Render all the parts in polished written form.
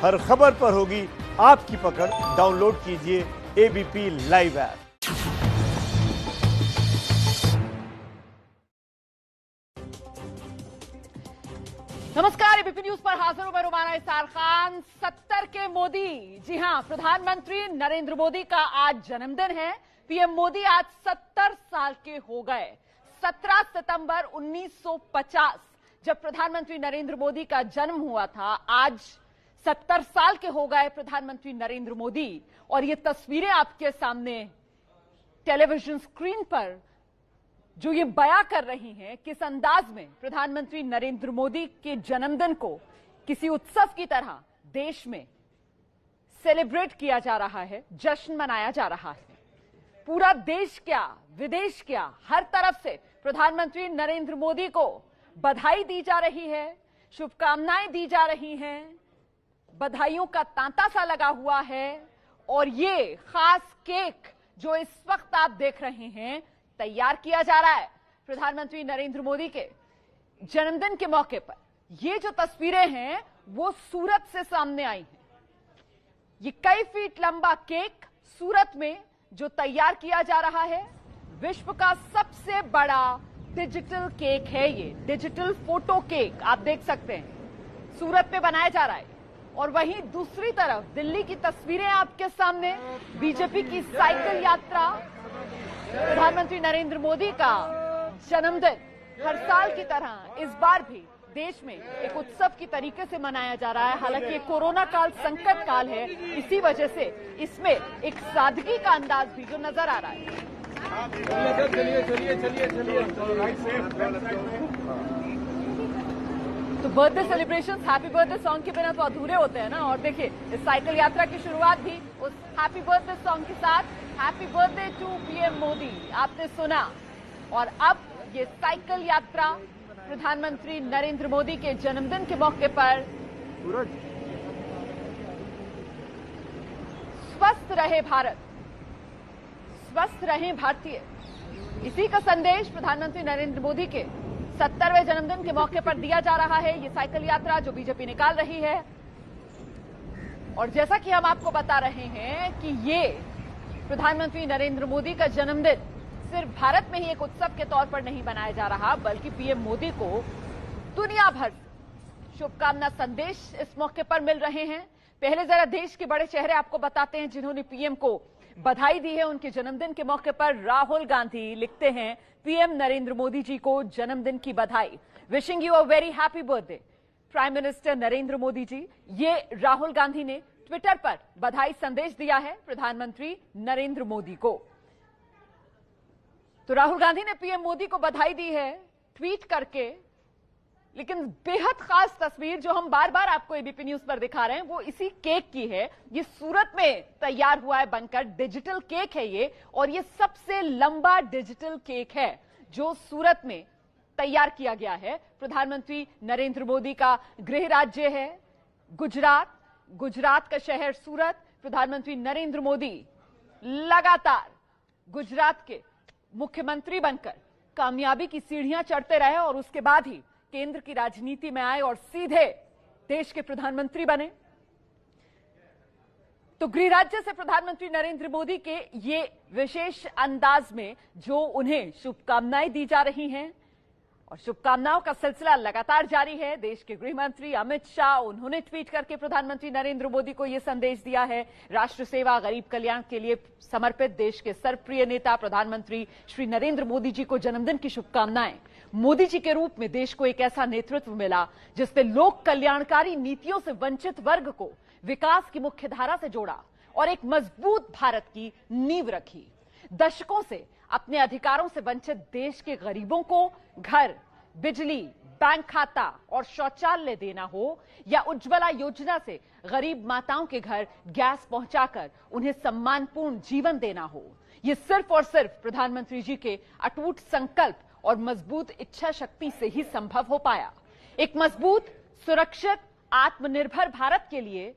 हर खबर पर होगी आपकी पकड़। डाउनलोड कीजिए एबीपी लाइव ऐप। नमस्कार, एबीपी न्यूज पर हाजिर हूं मैं रुमाना इसार खान। 70 के मोदी, जी हां, प्रधानमंत्री नरेंद्र मोदी का आज जन्मदिन है। पीएम मोदी आज 70 साल के हो गए। 17 सितंबर 1950 जब प्रधानमंत्री नरेंद्र मोदी का जन्म हुआ था, आज 70 साल के हो गए प्रधानमंत्री नरेंद्र मोदी। और ये तस्वीरें आपके सामने टेलीविजन स्क्रीन पर जो ये बयां कर रही हैं किस अंदाज में प्रधानमंत्री नरेंद्र मोदी के जन्मदिन को किसी उत्सव की तरह देश में सेलिब्रेट किया जा रहा है, जश्न मनाया जा रहा है। पूरा देश क्या, विदेश क्या, हर तरफ से प्रधानमंत्री नरेंद्र मोदी को बधाई दी जा रही है, शुभकामनाएं दी जा रही हैं, बधाइयों का तांता सा लगा हुआ है। और ये खास केक जो इस वक्त आप देख रहे हैं तैयार किया जा रहा है प्रधानमंत्री नरेंद्र मोदी के जन्मदिन के मौके पर। ये जो तस्वीरें हैं वो सूरत से सामने आई हैं। ये कई फीट लंबा केक सूरत में जो तैयार किया जा रहा है, विश्व का सबसे बड़ा डिजिटल केक है। ये डिजिटल फोटो केक आप देख सकते हैं, सूरत में बनाया जा रहा है। और वहीं दूसरी तरफ दिल्ली की तस्वीरें आपके सामने, बीजेपी की साइकिल यात्रा। प्रधानमंत्री नरेंद्र मोदी का जन्मदिन हर साल की तरह इस बार भी देश में एक उत्सव की तरीके से मनाया जा रहा है। हालांकि कोरोना काल संकट काल है, इसी वजह से इसमें एक सादगी का अंदाज भी जो नजर आ रहा है। तो birthday celebrations, happy birthday song के बिना तो अधूरे होते हैं ना। और देखिए इस साइकिल यात्रा की शुरुआत भी उस हैप्पी बर्थडे सॉन्ग के साथ, happy birthday to PM Modi, आपने सुना। और अब ये साइकिल यात्रा प्रधानमंत्री नरेंद्र मोदी के जन्मदिन के मौके पर। स्वस्थ रहे भारत, स्वस्थ रहे भारतीय, इसी का संदेश प्रधानमंत्री नरेंद्र मोदी के 70वें जन्मदिन के मौके पर दिया जा रहा है। ये साइकिल यात्रा जो बीजेपी निकाल रही है। और जैसा कि हम आपको बता रहे हैं कि ये प्रधानमंत्री नरेंद्र मोदी का जन्मदिन सिर्फ भारत में ही एक उत्सव के तौर पर नहीं बनाया जा रहा, बल्कि पीएम मोदी को दुनिया भर शुभकामना संदेश इस मौके पर मिल रहे हैं। पहले जरा देश के बड़े चेहरे आपको बताते हैं जिन्होंने पीएम को बधाई दी है उनके जन्मदिन के मौके पर। राहुल गांधी लिखते हैं, पीएम नरेंद्र मोदी जी को जन्मदिन की बधाई, wishing you a very happy birthday prime minister Narendra Modi ji. ये राहुल गांधी ने ट्विटर पर बधाई संदेश दिया है प्रधानमंत्री नरेंद्र मोदी को। तो राहुल गांधी ने पीएम मोदी को बधाई दी है ट्वीट करके। लेकिन बेहद खास तस्वीर जो हम बार बार आपको एबीपी न्यूज पर दिखा रहे हैं वो इसी केक की है। ये सूरत में तैयार हुआ है बनकर, डिजिटल केक है ये। और ये सबसे लंबा डिजिटल केक है जो सूरत में तैयार किया गया है। प्रधानमंत्री नरेंद्र मोदी का गृह राज्य है गुजरात, गुजरात का शहर सूरत। प्रधानमंत्री नरेंद्र मोदी लगातार गुजरात के मुख्यमंत्री बनकर कामयाबी की सीढ़ियां चढ़ते रहे और उसके बाद ही केंद्र की राजनीति में आए और सीधे देश के प्रधानमंत्री बने। तो गृह राज्य से प्रधानमंत्री नरेंद्र मोदी के ये विशेष अंदाज में जो उन्हें शुभकामनाएं दी जा रही हैं और शुभकामनाओं का सिलसिला लगातार जारी है। देश के गृह मंत्री अमित शाह, उन्होंने ट्वीट करके प्रधानमंत्री नरेंद्र मोदी को यह संदेश दिया है। राष्ट्र सेवा, गरीब कल्याण के लिए समर्पित देश के सर्वप्रिय नेता प्रधानमंत्री श्री नरेंद्र मोदी जी को जन्मदिन की शुभकामनाएं। मोदी जी के रूप में देश को एक ऐसा नेतृत्व मिला जिसने लोक कल्याणकारी नीतियों से वंचित वर्ग को विकास की मुख्य धारा से जोड़ा और एक मजबूत भारत की नींव रखी। दशकों से अपने अधिकारों से वंचित देश के गरीबों को घर, बिजली, बैंक खाता और शौचालय देना हो या उज्ज्वला योजना से गरीब माताओं के घर गैस पहुंचाकर उन्हें सम्मानपूर्ण जीवन देना हो, यह सिर्फ और सिर्फ प्रधानमंत्री जी के अटूट संकल्प और मजबूत इच्छा शक्ति से ही संभव हो पाया। एक मजबूत, सुरक्षित, आत्मनिर्भर भारत के लिए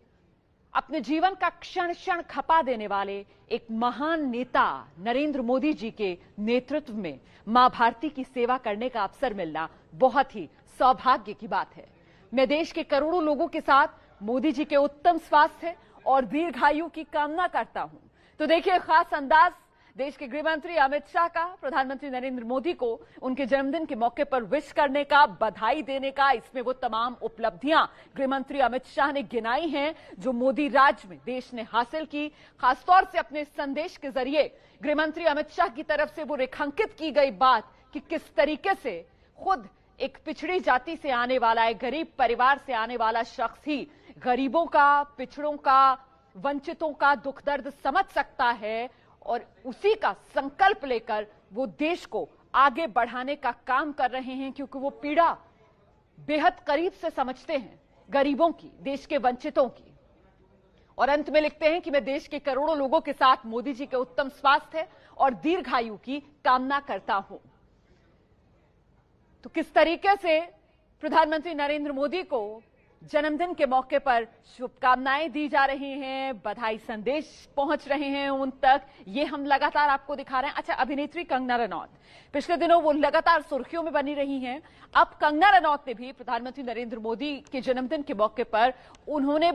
अपने जीवन का क्षण क्षण खपा देने वाले एक महान नेता नरेंद्र मोदी जी के नेतृत्व में मां भारती की सेवा करने का अवसर मिलना बहुत ही सौभाग्य की बात है। मैं देश के करोड़ों लोगों के साथ मोदी जी के उत्तम स्वास्थ्य और दीर्घायु की कामना करता हूं। तो देखिए खास अंदाज देश के गृह मंत्री अमित शाह का प्रधानमंत्री नरेंद्र मोदी को उनके जन्मदिन के मौके पर विश करने का, बधाई देने का। इसमें वो तमाम उपलब्धियां गृह मंत्री अमित शाह ने गिनाई हैं जो मोदी राज में देश ने हासिल की। खासतौर से अपने संदेश के जरिए गृह मंत्री अमित शाह की तरफ से वो रेखांकित की गई बात कि किस तरीके से खुद एक पिछड़ी जाति से आने वाला, एक गरीब परिवार से आने वाला शख्स ही गरीबों का, पिछड़ों का, वंचितों का दुख दर्द समझ सकता है और उसी का संकल्प लेकर वो देश को आगे बढ़ाने का काम कर रहे हैं, क्योंकि वो पीड़ा बेहद करीब से समझते हैं, गरीबों की, देश के वंचितों की। और अंत में लिखते हैं कि मैं देश के करोड़ों लोगों के साथ मोदी जी के उत्तम स्वास्थ्य और दीर्घायु की कामना करता हूं। तो किस तरीके से प्रधानमंत्री नरेंद्र मोदी को जन्मदिन के मौके पर शुभकामनाएं दी जा रही हैं, बधाई संदेश पहुंच रहे हैं उन तक, ये हम लगातार आपको दिखा रहे हैं। अच्छा, अभिनेत्री कंगना रनौत पिछले दिनों वो लगातार सुर्खियों में बनी रही हैं। अब कंगना रनौत ने भी प्रधानमंत्री नरेंद्र मोदी के जन्मदिन के मौके पर उन्होंने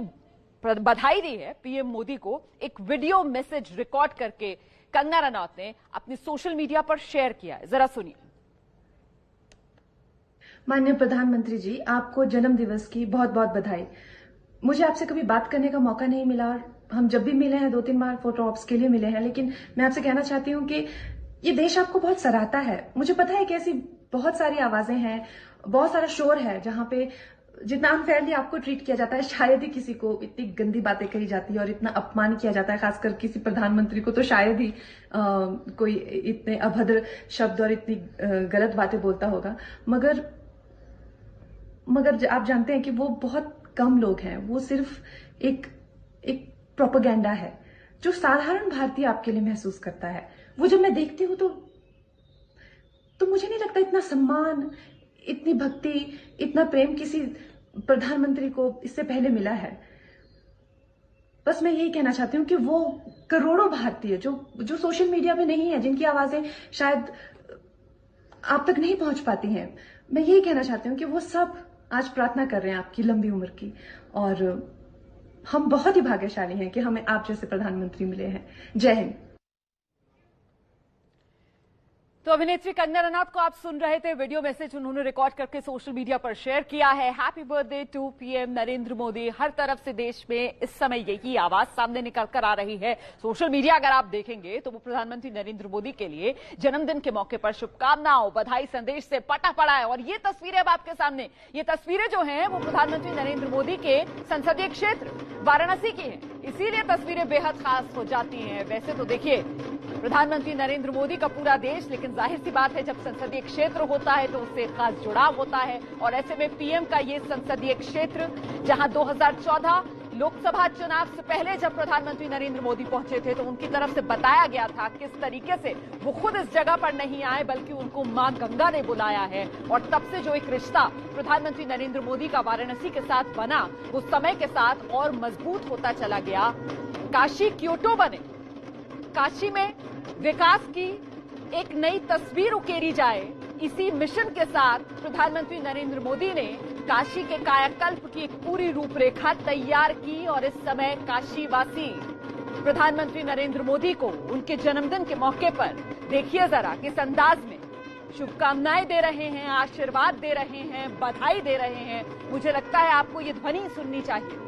बधाई दी है पीएम मोदी को। एक वीडियो मैसेज रिकॉर्ड करके कंगना रनौत ने अपने सोशल मीडिया पर शेयर किया है, जरा सुनिए। माननीय प्रधानमंत्री जी, आपको जन्म दिवस की बहुत बहुत बधाई। मुझे आपसे कभी बात करने का मौका नहीं मिला और हम जब भी मिले हैं 2-3 बार फोटो ऑप्स के लिए मिले हैं, लेकिन मैं आपसे कहना चाहती हूँ कि ये देश आपको बहुत सराहता है। मुझे पता है कि ऐसी बहुत सारी आवाजें हैं, बहुत सारा शोर है जहां पे जितना अनफेयरली आपको ट्रीट किया जाता है, शायद ही किसी को इतनी गंदी बातें कही जाती है और इतना अपमान किया जाता है, खासकर किसी प्रधानमंत्री को तो शायद ही कोई इतने अभद्र शब्द और इतनी गलत बातें बोलता होगा। मगर आप जानते हैं कि वो बहुत कम लोग हैं, वो सिर्फ एक प्रोपेगेंडा है जो साधारण भारतीय आपके लिए महसूस करता है। वो जब मैं देखती हूं तो मुझे नहीं लगता इतना सम्मान, इतनी भक्ति, इतना प्रेम किसी प्रधानमंत्री को इससे पहले मिला है। बस मैं यही कहना चाहती हूँ कि वो करोड़ों भारतीय जो सोशल मीडिया पे नहीं है, जिनकी आवाजें शायद आप तक नहीं पहुंच पाती हैं, मैं यही कहना चाहती हूँ कि वो सब आज प्रार्थना कर रहे हैं आपकी लंबी उम्र की। और हम बहुत ही भाग्यशाली हैं कि हमें आप जैसे प्रधानमंत्री मिले हैं। जय हिंद। तो अभिनेत्री कंगना रनौत को आप सुन रहे थे, वीडियो मैसेज उन्होंने रिकॉर्ड करके सोशल मीडिया पर शेयर किया है। Happy birthday to PM Narendra Modi. हर तरफ से देश में इस समय यही आवाज सामने निकल कर आ रही है। सोशल मीडिया अगर आप देखेंगे तो वो प्रधानमंत्री नरेंद्र मोदी के लिए जन्मदिन के मौके पर शुभकामनाओं, बधाई संदेश से पटा पड़ा है। और ये तस्वीरें अब आपके सामने, ये तस्वीरें जो हैं वो प्रधानमंत्री नरेंद्र मोदी के संसदीय क्षेत्र वाराणसी की है, इसीलिए तस्वीरें बेहद खास हो जाती हैं। वैसे तो देखिए प्रधानमंत्री नरेंद्र मोदी का पूरा देश, लेकिन जाहिर सी बात है जब संसदीय क्षेत्र होता है तो उससे खास जुड़ाव होता है। और ऐसे में पीएम का ये संसदीय क्षेत्र, जहां 2014 लोकसभा चुनाव से पहले जब प्रधानमंत्री नरेंद्र मोदी पहुंचे थे तो उनकी तरफ से बताया गया था किस तरीके से वो खुद इस जगह पर नहीं आए बल्कि उनको मां गंगा ने बुलाया है। और तब से जो एक रिश्ता प्रधानमंत्री नरेंद्र मोदी का वाराणसी के साथ बना वो समय के साथ और मजबूत होता चला गया। काशी क्योटो बने, काशी में विकास की एक नई तस्वीर उकेरी जाए, इसी मिशन के साथ प्रधानमंत्री नरेंद्र मोदी ने काशी के कायाकल्प की एक पूरी रूपरेखा तैयार की। और इस समय काशीवासी प्रधानमंत्री नरेंद्र मोदी को उनके जन्मदिन के मौके पर देखिए जरा किस अंदाज में शुभकामनाएं दे रहे हैं, आशीर्वाद दे रहे हैं, बधाई दे रहे हैं। मुझे लगता है आपको ये ध्वनि सुननी चाहिए।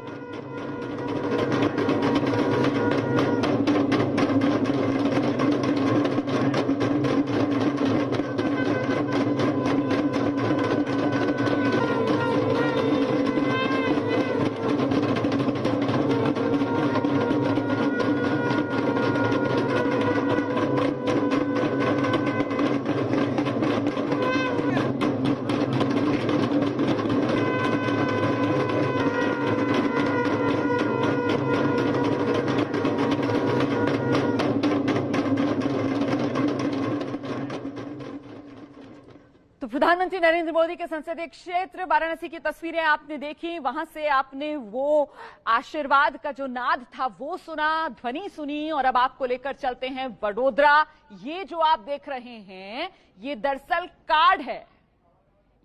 प्रधानमंत्री नरेंद्र मोदी के संसदीय क्षेत्र वाराणसी की तस्वीरें आपने देखी, वहां से आपने वो आशीर्वाद का जो नाद था वो सुना, ध्वनि सुनी। और अब आपको लेकर चलते हैं वडोदरा। ये जो आप देख रहे हैं ये दरअसल कार्ड है,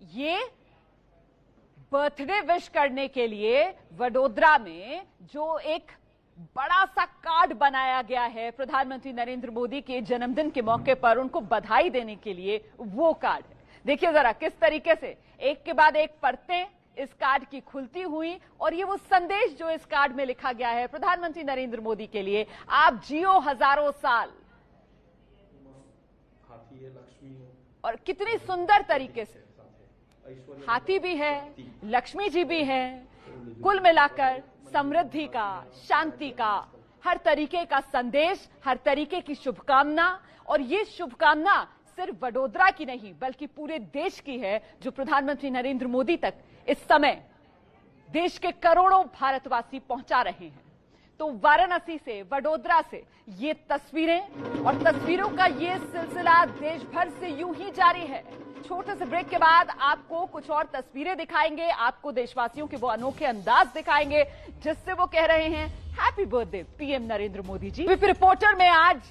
ये बर्थडे विश करने के लिए वडोदरा में जो एक बड़ा सा कार्ड बनाया गया है प्रधानमंत्री नरेंद्र मोदी के जन्मदिन के मौके पर उनको बधाई देने के लिए, वो कार्ड है। देखिए जरा किस तरीके से एक के बाद एक परतें इस कार्ड की खुलती हुई, और ये वो संदेश जो इस कार्ड में लिखा गया है प्रधानमंत्री नरेंद्र मोदी के लिए, आप जियो हजारों साल। और कितनी सुंदर तरीके से हाथी भी है, लक्ष्मी जी भी है, कुल मिलाकर समृद्धि का, शांति का, हर तरीके का संदेश, हर तरीके की शुभकामना। और ये शुभकामना सिर्फ वडोदरा की नहीं बल्कि पूरे देश की है, जो प्रधानमंत्री नरेंद्र मोदी तक इस समय देश के करोड़ों भारतवासी पहुंचा रहे हैं। तो वाराणसी से, वडोदरा से ये तस्वीरें और तस्वीरों का ये सिलसिला देश भर से यूं ही जारी है। छोटे से ब्रेक के बाद आपको कुछ और तस्वीरें दिखाएंगे, आपको देशवासियों के वो अनोखे अंदाज दिखाएंगे जिससे वो कह रहे हैं happy birthday PM Narendra Modi ji. VP reporter में आज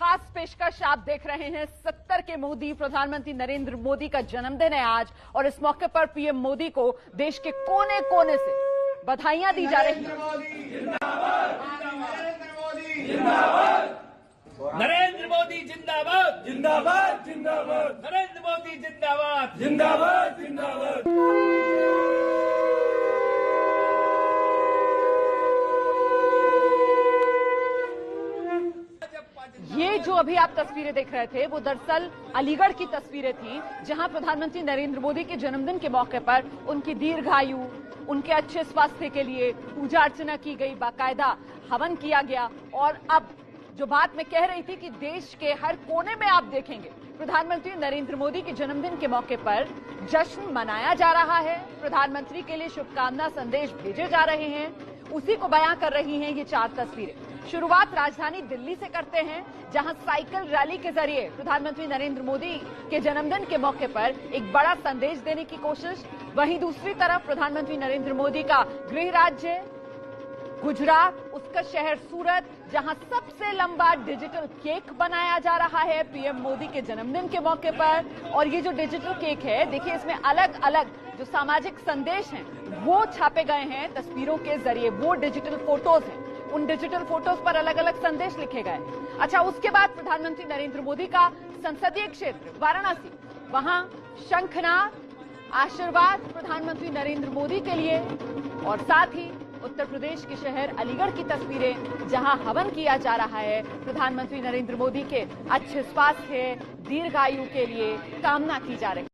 खास पेशकश आप देख रहे हैं। 70 के मोदी, प्रधानमंत्री नरेंद्र मोदी का जन्मदिन है आज, और इस मौके पर पीएम मोदी को देश के कोने कोने से बधाइयां दी जा रही हैं। नरेंद्र मोदी जिंदाबाद, जिंदाबाद, जिंदाबाद। नरेंद्र मोदी जिंदाबाद, जिंदाबाद, जिंदाबाद। ये जो अभी आप तस्वीरें देख रहे थे वो दरअसल अलीगढ़ की तस्वीरें थी, जहां प्रधानमंत्री नरेंद्र मोदी के जन्मदिन के मौके पर उनकी दीर्घायु, उनके अच्छे स्वास्थ्य के लिए पूजा अर्चना की गई, बाकायदा हवन किया गया। और अब जो बात मैं कह रही थी कि देश के हर कोने में आप देखेंगे प्रधानमंत्री नरेंद्र मोदी के जन्मदिन के मौके पर जश्न मनाया जा रहा है, प्रधानमंत्री के लिए शुभकामना संदेश भेजे जा रहे हैं, उसी को बयां कर रही हैं ये 4 तस्वीरें। शुरुआत राजधानी दिल्ली से करते हैं, जहां साइकिल रैली के जरिए प्रधानमंत्री नरेंद्र मोदी के जन्मदिन के मौके पर एक बड़ा संदेश देने की कोशिश। वहीं दूसरी तरफ प्रधानमंत्री नरेंद्र मोदी का गृह राज्य गुजरात, उसका शहर सूरत, जहां सबसे लंबा डिजिटल केक बनाया जा रहा है पीएम मोदी के जन्मदिन के मौके पर। और ये जो डिजिटल केक है, देखिए इसमें अलग अलग जो सामाजिक संदेश हैं वो छापे गए हैं तस्वीरों के जरिए। वो डिजिटल फोटोज हैं, उन डिजिटल फोटोज पर अलग अलग संदेश लिखे गए। अच्छा, उसके बाद प्रधानमंत्री नरेंद्र मोदी का संसदीय क्षेत्र वाराणसी, वहां शंखनाद, आशीर्वाद प्रधानमंत्री नरेंद्र मोदी के लिए। और साथ ही उत्तर प्रदेश के शहर अलीगढ़ की तस्वीरें, जहां हवन किया जा रहा है प्रधानमंत्री नरेंद्र मोदी के अच्छे स्वास्थ्य, दीर्घायु के लिए कामना की जा रही है।